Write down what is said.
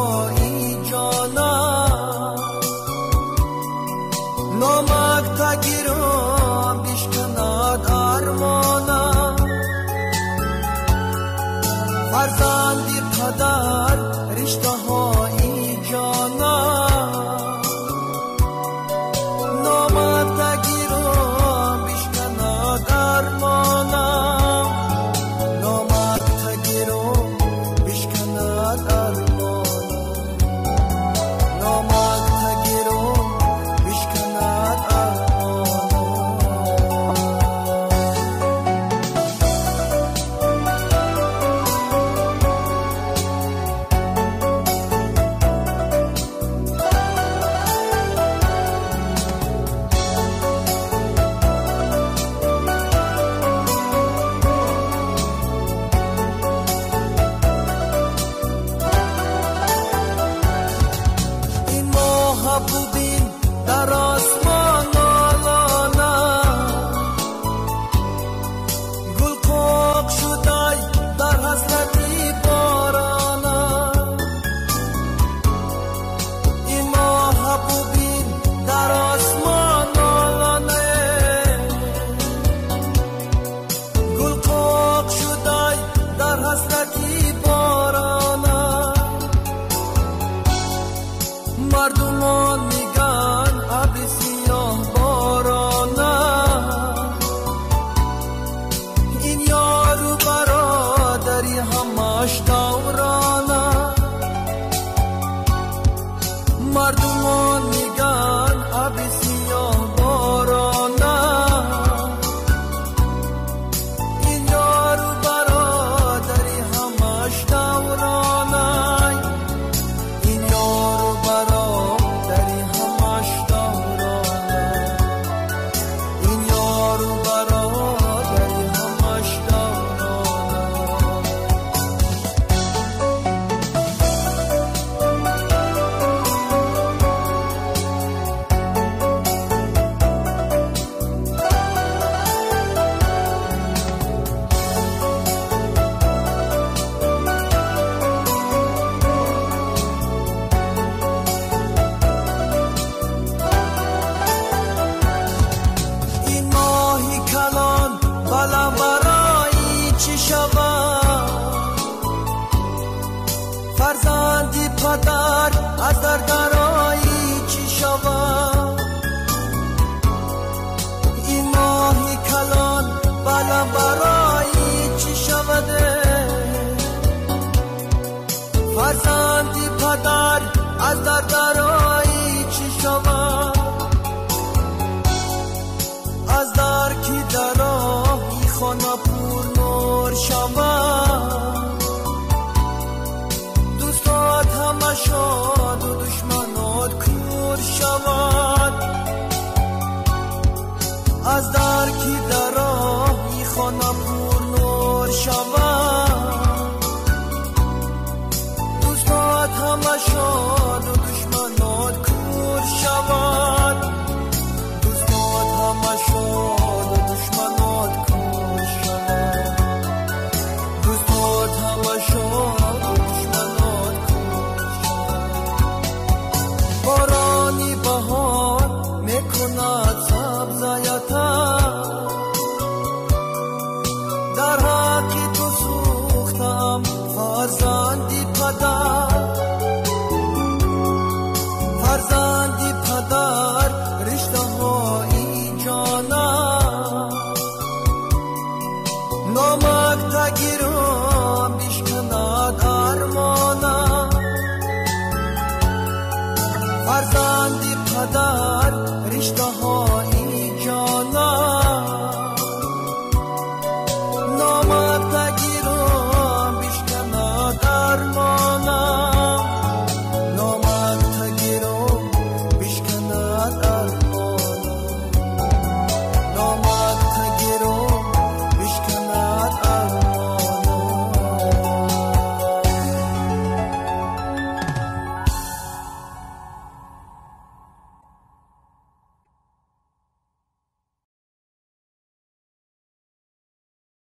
های جانم نامک تگیرم بشکند ارمانم فرزندی پدر رشته های جانم نامک تگیرم بشکند ارمانم نامک تگیرم بشکند ارمانم نامک تگیرم بشکند ارمانم بودین در آسمان آلانه گل قاق شده در حسرتی بارانه این ماه بودین در آسمان آلانه گل قاق شده در حسرتی بارانه مردمان میگن ابر سیاه بارانه این یار و برادری همش دورانه مردمان میگن ابر سیاه بارانه این یار و برادری همش دورانه این یار و برادری همش دورانه این یار و برادری همش دورانه این ماهی کلان بالا برای چی شود فرزندی پدر از دردرایی چی شود این ماهی کلان بالا برای چی شود فرزندی پدر از دردرایی چی شود از در کی دراهی خانه پر نور شود دوستات همه شاد و دشمنات کور شود از در کی دراهی خانه پر نور شود دوستات همه شاد